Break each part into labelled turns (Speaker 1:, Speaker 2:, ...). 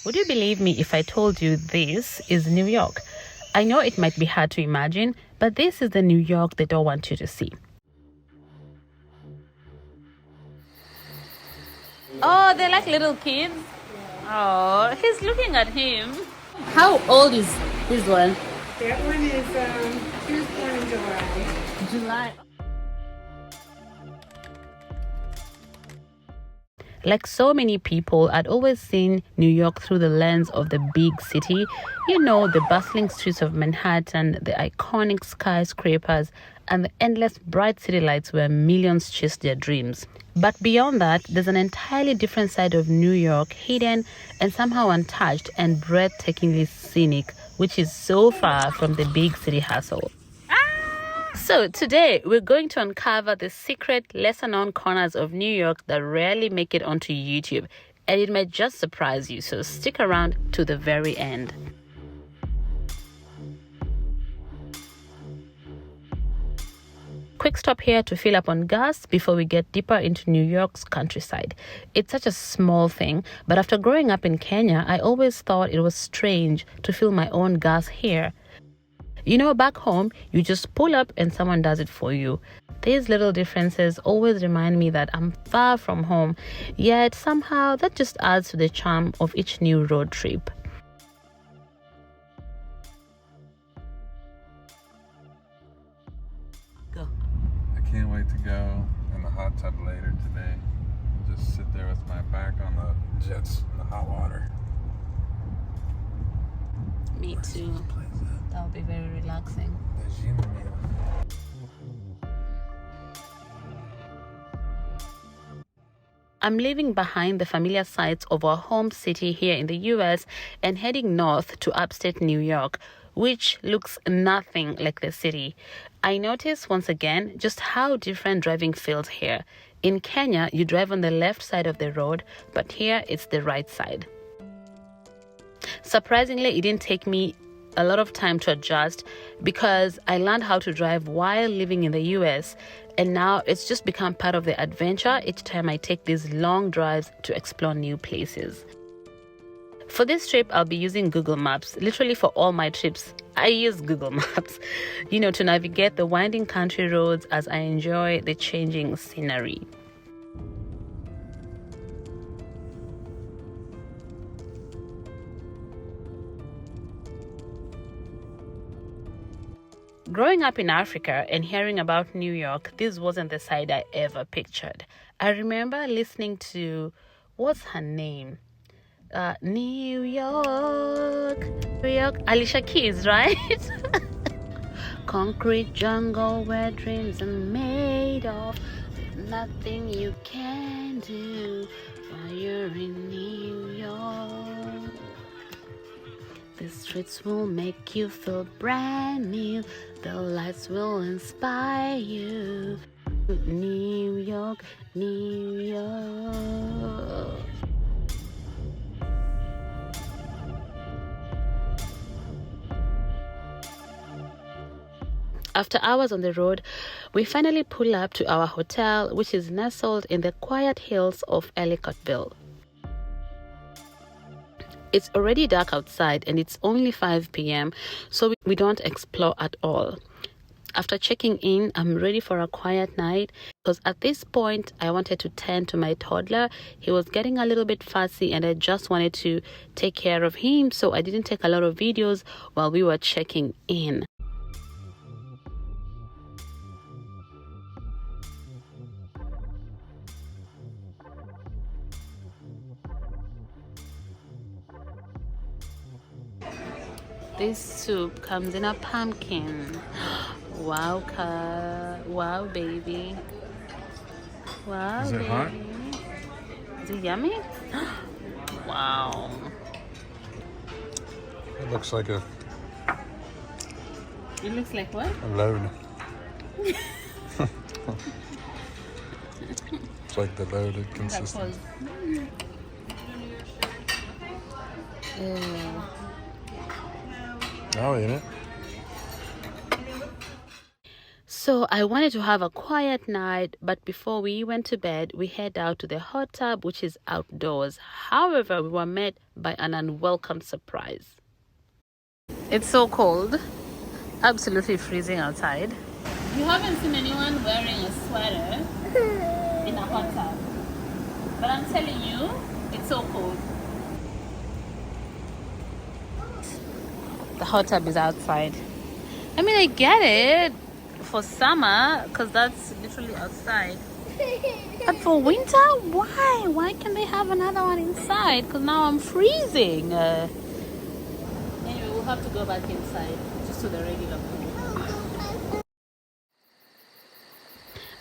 Speaker 1: Would you believe me if I told you this is New York? I know it might be hard to imagine, but this is the New York they don't want you to see. Oh, they're like little kids. Oh, he's looking at him. How old is this one?
Speaker 2: That one is, she was born in July.
Speaker 1: Like so many people, I'd always seen New York through the lens of the big city. You know, the bustling streets of Manhattan, the iconic skyscrapers, and the endless bright city lights where millions chase their dreams. But beyond that, there's an entirely different side of New York, hidden and somehow untouched and breathtakingly scenic, which is so far from the big city hustle. So today we're going to uncover the secret, lesser-known corners of New York that rarely make it onto YouTube, and it might just surprise you, so stick around to the very end. Quick stop here to fill up on gas before we get deeper into New York's countryside. It's such a small thing, but after growing up in Kenya, I always thought it was strange to fill my own gas here. You know, back home, you just pull up and someone does it for you. These little differences always remind me that I'm far from home, yet somehow that just adds to the charm of each new road trip. Go.
Speaker 3: I can't wait to go in the hot tub later today. Just sit there with my back on the jets in the hot water.
Speaker 1: Me too. That would be very relaxing. I'm leaving behind the familiar sights of our home city here in the US and heading north to upstate New York, which looks nothing like the city. I notice once again just how different driving feels here. In Kenya, you drive on the left side of the road, but here it's the right side. Surprisingly, it didn't take me a lot of time to adjust because I learned how to drive while living in the US, and now it's just become part of the adventure each time I take these long drives to explore new places. For this trip, I'll be using Google Maps. Literally for all my trips, I use Google Maps, to navigate the winding country roads as I enjoy the changing scenery. Growing up in Africa and hearing about New York, this wasn't the side I ever pictured. I remember listening to, what's her name? New York, Alicia Keys, right? Concrete jungle where dreams are made of. Nothing you can do while you're in New York. The streets will make you feel brand new. The lights will inspire you. New York, New York. After hours on the road, we finally pull up to our hotel, which is nestled in the quiet hills of Ellicottville. It's already dark outside and it's only 5 p.m, so we don't explore at all. After checking in, I'm ready for a quiet night because at this point, I wanted to tend to my toddler. He was getting a little bit fussy and I just wanted to take care of him, so I didn't take a lot of videos while we were checking in. This soup comes in a pumpkin. Wow, wow, baby. Wow,
Speaker 3: Is it
Speaker 1: baby.
Speaker 3: hot?
Speaker 1: Is it yummy? Wow.
Speaker 3: It looks like a
Speaker 1: It looks like what?
Speaker 3: load. It's like the loaded consistency.
Speaker 1: Ew.
Speaker 3: I'll eat it.
Speaker 1: So I wanted to have a quiet night, but before we went to bed, we head out to the hot tub, which is outdoors. However, we were met by an unwelcome surprise. It's so cold, absolutely freezing outside. You haven't seen anyone wearing a sweater in a hot tub, but I'm telling you, it's so cold. The hot tub is outside. I mean, I get it for summer because that's literally outside. But for winter, why? Why can't they have another one inside? Because now I'm freezing. Anyway, we'll have to go back inside just to the regular pool.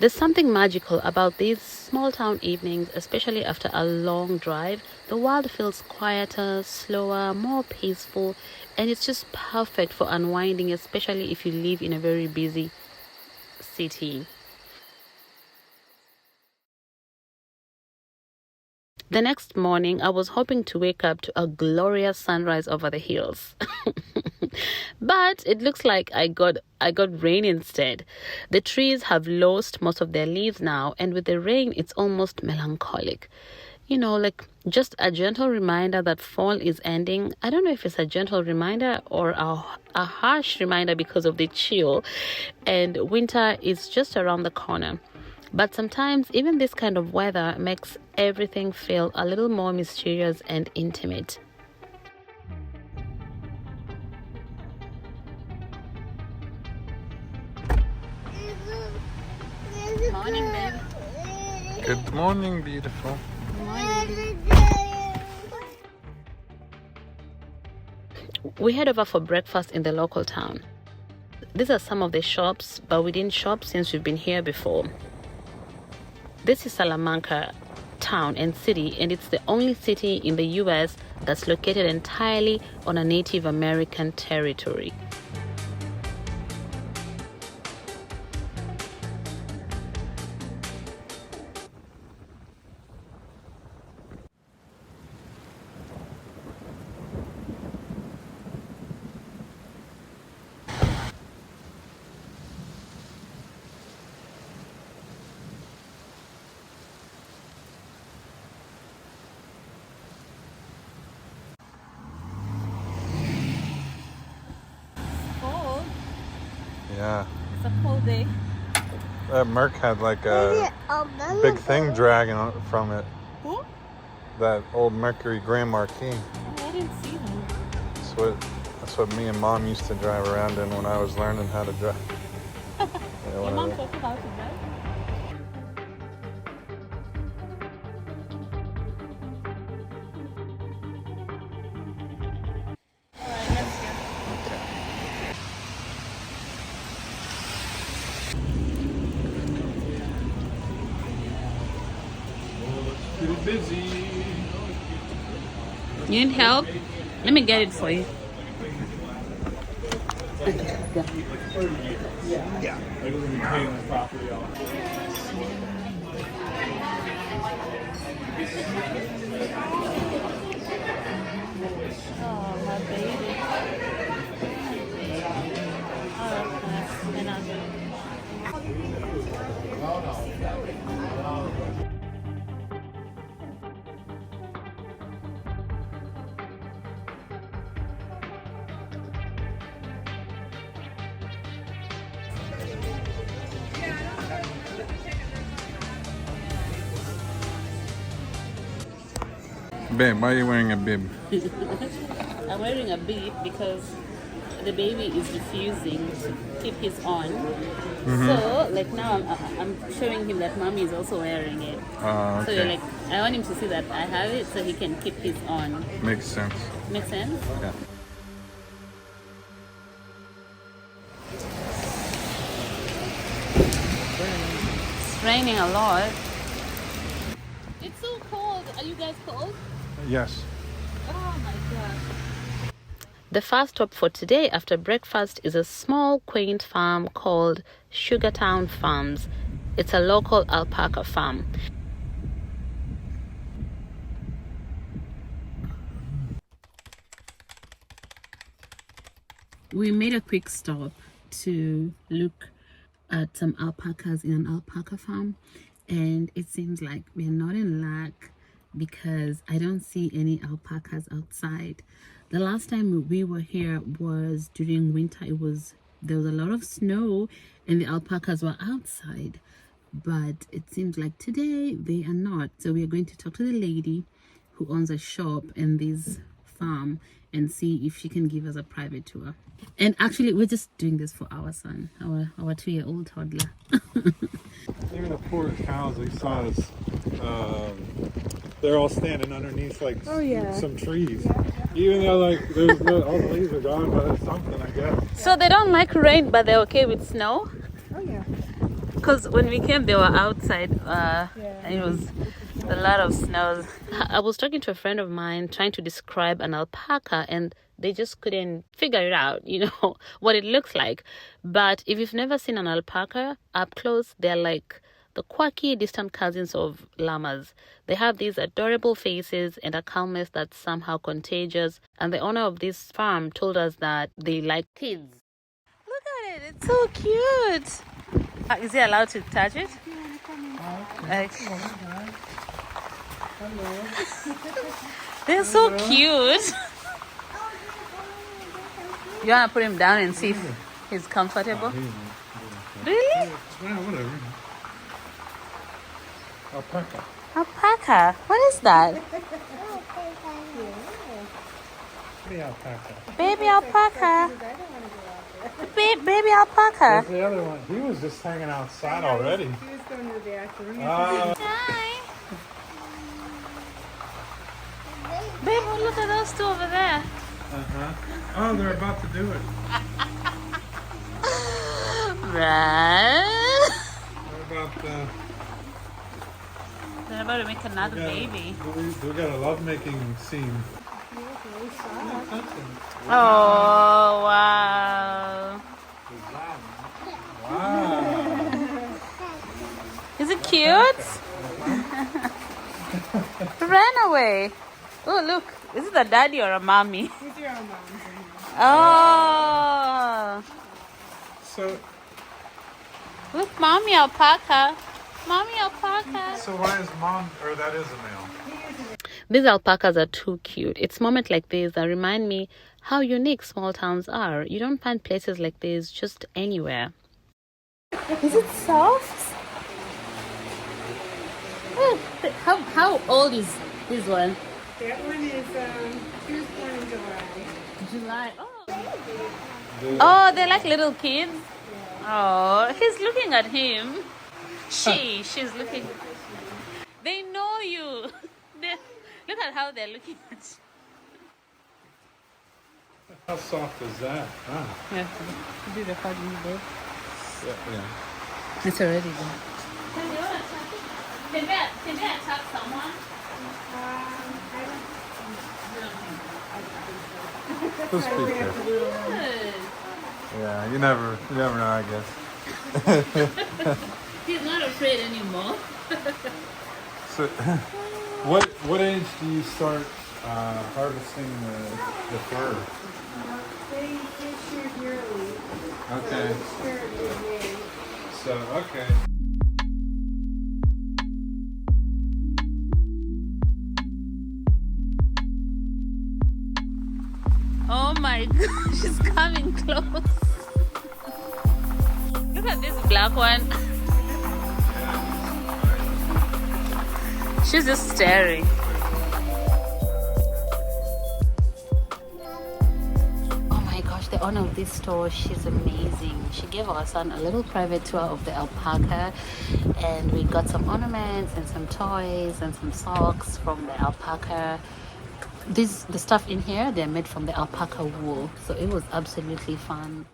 Speaker 1: There's something magical about these small town evenings, especially after a long drive. The world feels quieter, slower, more peaceful, and it's just perfect for unwinding, especially if you live in a very busy city. The next morning, I was hoping to wake up to a glorious sunrise over the hills. But it looks like I got rain instead. The trees have lost most of their leaves now, and with the rain, it's almost melancholic. You know, like just a gentle reminder that fall is ending. I don't know if it's a gentle reminder or a harsh reminder because of the chill, and winter is just around the corner. But sometimes even this kind of weather makes everything feel a little more mysterious and intimate. Morning, babe.
Speaker 3: Good morning, beautiful.
Speaker 1: We head over for breakfast in the local town. These are some of the shops, but we didn't shop since we've been here before. This is Salamanca town and city, and it's the only city in the US that's located entirely on a Native American territory. Cold.
Speaker 3: Yeah.
Speaker 1: It's a cold day.
Speaker 3: That Merc had like a big thing dragging from it.
Speaker 1: Who?
Speaker 3: That old Mercury Grand Marquis.
Speaker 1: I didn't see them.
Speaker 3: That's what me and Mom used to drive around in when I was learning how to drive.
Speaker 1: Your mom taught you how to drive?
Speaker 3: Pretty busy.
Speaker 1: You need help? Let me get it for you.
Speaker 3: Yeah.
Speaker 1: Oh, my baby.
Speaker 3: Babe, why are you wearing a bib?
Speaker 1: I'm wearing a bib because the baby is refusing to keep his on. So, like now, I'm showing him that mommy is also wearing it.
Speaker 3: Oh,
Speaker 1: So,
Speaker 3: okay.
Speaker 1: like, I want him to see that I have it so he can keep his on.
Speaker 3: Makes sense.
Speaker 1: Make sense?
Speaker 3: Yeah.
Speaker 1: It's raining a lot. It's so cold. Are you guys cold?
Speaker 3: Yes.
Speaker 1: Oh my god. The first stop for today after breakfast is a small, quaint farm called Sugartown Farms. It's a local alpaca farm. We made a quick stop to look at some alpacas in an alpaca farm, and it seems like we're not in luck because I don't see any alpacas outside. The last time we were here was during winter. There was a lot of snow and the alpacas were outside, but it seems like today they are not. So we are going to talk to the lady who owns a shop in this farm and see if she can give us a private tour. And actually, we're just doing this for our son, our 2-year-old toddler.
Speaker 3: Even the poor cows we saw is, they're all standing underneath like some trees. Even though like there's all the leaves are gone, but it's something, I guess.
Speaker 1: So they don't like rain, but they're okay with snow?
Speaker 2: Oh yeah.
Speaker 1: Because when we came, they were outside, and it was a lot of snow. I was talking to a friend of mine trying to describe an alpaca, and they just couldn't figure it out, what it looks like. But if you've never seen an alpaca up close, they're like the quirky, distant cousins of llamas. They have these adorable faces and a calmness that's somehow contagious. And the owner of this farm told us that they like kids. Look at it, it's so cute. Is he allowed to touch it? Okay. They're so cute. You want to put him down and see if he's comfortable? Really?
Speaker 3: Yeah, whatever. Alpaca.
Speaker 1: Alpaca? What is that?
Speaker 3: Baby alpaca.
Speaker 1: Baby alpaca. Baby alpaca.
Speaker 3: There's the other one. He was just hanging outside already.
Speaker 2: He was going to the bathroom.
Speaker 1: Hi. Babe, look at those two over there.
Speaker 3: Oh, they're about to do it.
Speaker 1: Right.
Speaker 3: They're about
Speaker 1: They're about to make another baby.
Speaker 3: We got a lovemaking scene.
Speaker 1: Oh, wow.
Speaker 3: Wow.
Speaker 1: Is it cute? Ran away. Oh, look. Is it a daddy or a mommy?
Speaker 2: It's your own mom's in here.
Speaker 1: Oh.
Speaker 3: So
Speaker 1: Look, mommy alpaca. Mommy alpaca.
Speaker 3: So why is mom, or that is a male?
Speaker 1: These alpacas are too cute. It's moments like this that remind me how unique small towns are. You don't find places like this just anywhere. Is it soft? Oh, how old is this one?
Speaker 2: That one is, she was born in July.
Speaker 1: July. Oh, they're like little kids. Oh, he's looking at him. She's looking. They know you. Look at how they're looking at you.
Speaker 3: How soft is that? Huh?
Speaker 1: Yeah, do the part you did.
Speaker 3: Yeah.
Speaker 1: It's already done. Can they attack someone?
Speaker 3: Just be careful.
Speaker 1: Good.
Speaker 3: Yeah, you never know, I guess.
Speaker 1: He's not afraid anymore.
Speaker 3: So, what age do you start harvesting the fur?
Speaker 2: They shoot yearly.
Speaker 3: Okay. So, okay.
Speaker 1: Oh my gosh, she's coming close. Look at this black one. She's just staring. Oh my gosh, the owner of this store, she's amazing. She gave our son a little private tour of the alpaca, and we got some ornaments and some toys and some socks from the alpaca. The stuff in here, they're made from the alpaca wool, so it was absolutely fun.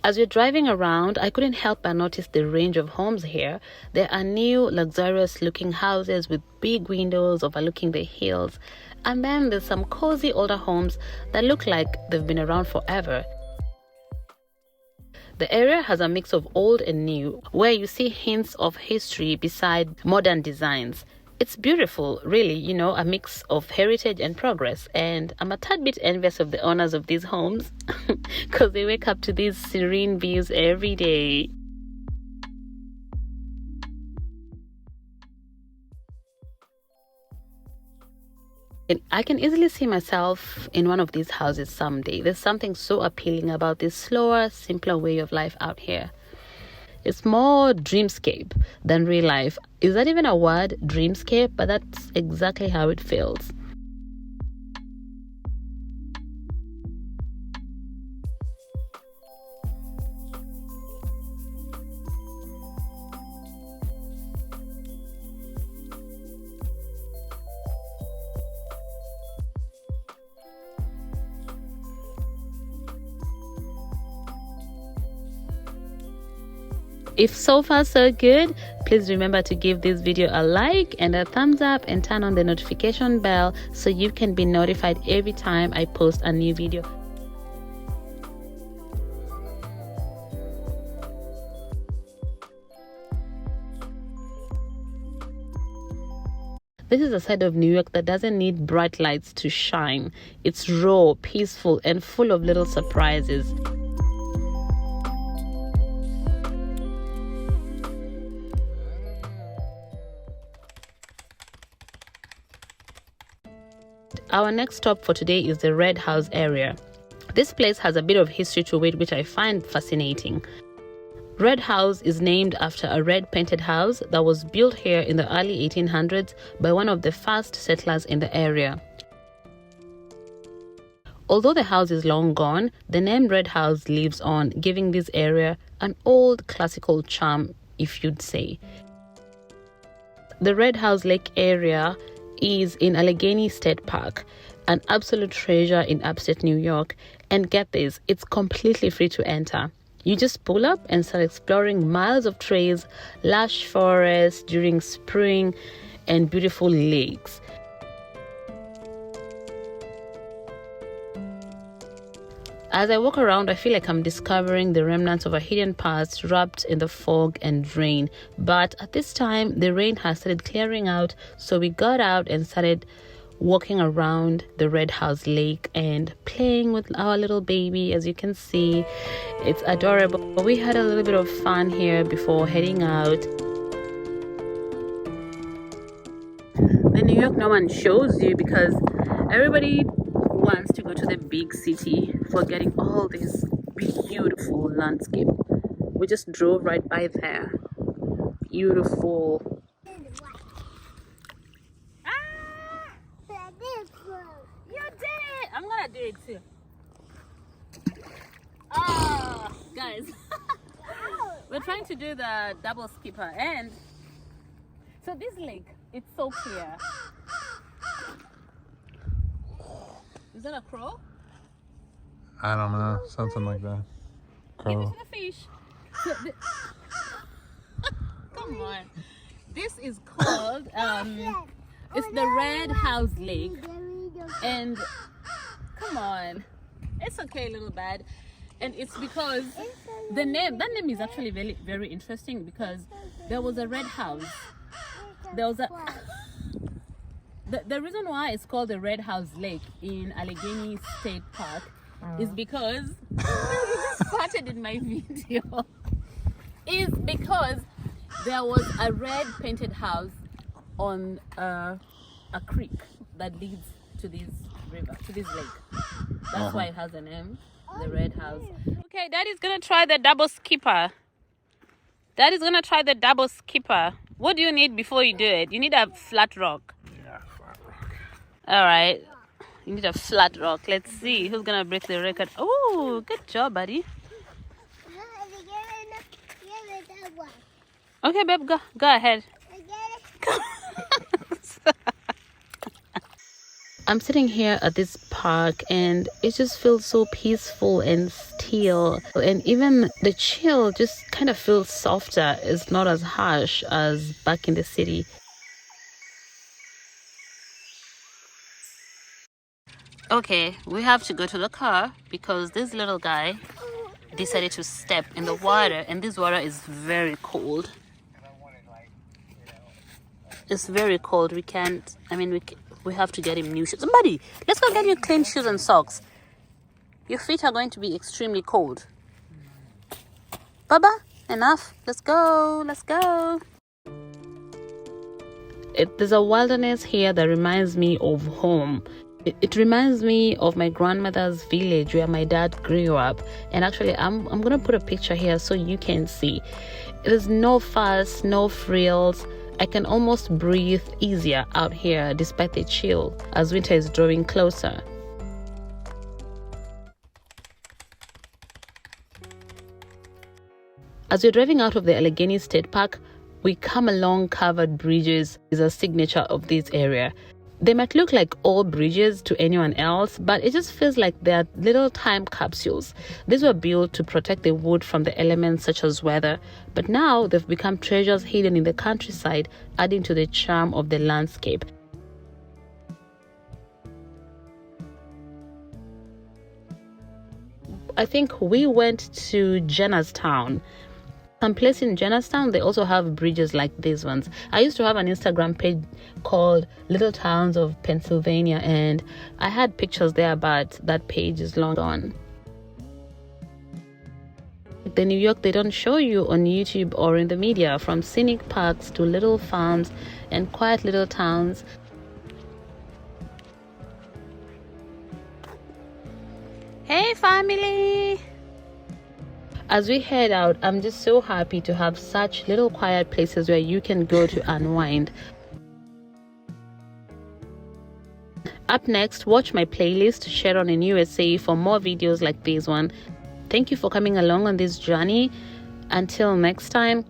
Speaker 1: As we're driving around, I couldn't help but notice the range of homes here. There are new, luxurious looking houses with big windows overlooking the hills. And then there's some cozy older homes that look like they've been around forever. The area has a mix of old and new, where you see hints of history beside modern designs. It's beautiful, really, you know, a mix of heritage and progress. And I'm a tad bit envious of the owners of these homes because they wake up to these serene views every day. And I can easily see myself in one of these houses someday. There's something so appealing about this slower, simpler way of life out here. It's more dreamscape than real life. Is that even a word, dreamscape? But that's exactly how it feels. If so far so good, please remember to give this video a like and a thumbs up and turn on the notification bell so you can be notified every time I post a new video. This is a side of New York that doesn't need bright lights to shine. It's raw, peaceful, and full of little surprises. Our next stop for today is the Red House area. This place has a bit of history to it, which I find fascinating. Red House is named after a red painted house that was built here in the early 1800s by one of the first settlers in the area. Although the house is long gone, the name Red House lives on, giving this area an old classical charm, if you'd say. The Red House Lake area is in Allegany State Park, an absolute treasure in upstate New York. And get this, it's completely free to enter. You just pull up and start exploring miles of trails, lush forests during spring, and beautiful lakes. As I walk around, I feel like I'm discovering the remnants of a hidden past wrapped in the fog and rain. But at this time, the rain has started clearing out, so we got out and started walking around the Red House Lake and playing with our little baby. As you can see, it's adorable. We had a little bit of fun here before heading out. The New York no one shows you because everybody wants to go to the big city for getting all this beautiful landscape. We just drove right by there. Beautiful. You did it! I'm gonna do it too. Ah, guys. We're trying to do the double skipper, and so this lake, it's so clear. Is that a crow?
Speaker 3: I don't know, something like that.
Speaker 1: Give it
Speaker 3: Crow.
Speaker 1: to the fish. So come on. This is called it's the Red House Lake, and come on, it's okay, little bad. And it's because that name is actually very, very interesting because there was a red house. There was a the reason why it's called the Red House Lake in Allegany State Park is because you just farted in my video. Is because there was a red painted house on a creek that leads to this river, to this lake. That's why it has a name, the Red House. Okay, Daddy's gonna try the double skipper. Daddy's gonna try the double skipper. What do you need before you do it? You need a flat rock.
Speaker 3: Yeah, flat rock.
Speaker 1: All right, you need a flat rock. Let's see who's gonna break the record. Oh, good job, buddy. Okay, babe, go ahead. I'm sitting here at this park and it just feels so peaceful and still, and even the chill just kind of feels softer. It's not as harsh as back in the city. Okay, we have to go to the car because this little guy decided to step in the water, and this water is very cold. It's very cold. We can't, I mean, we have to get him new shoes. Somebody, let's go get you clean shoes and socks. Your feet are going to be extremely cold. Baba, enough. Let's go. Let's go. There's a wilderness here that reminds me of home. It reminds me of my grandmother's village where my dad grew up. And actually, I'm going to put a picture here so you can see. There's no fuss, no frills. I can almost breathe easier out here despite the chill as winter is drawing closer. As we're driving out of the Allegany State Park, we come along covered bridges is a signature of this area. They might look like old bridges to anyone else, but it just feels like they're little time capsules. These were built to protect the wood from the elements such as weather, but now they've become treasures hidden in the countryside, adding to the charm of the landscape. I think we went to Jennerstown. Someplace in Jennerstown, they also have bridges like these ones. I used to have an Instagram page called Little Towns of Pennsylvania, and I had pictures there, but that page is long gone. The New York they don't show you on YouTube or in the media, from scenic parks to little farms and quiet little towns. Hey family! As we head out, I'm just so happy to have such little quiet places where you can go to unwind. Up next, watch my playlist Sharon in USA for more videos like this one. Thank you for coming along on this journey. Until next time.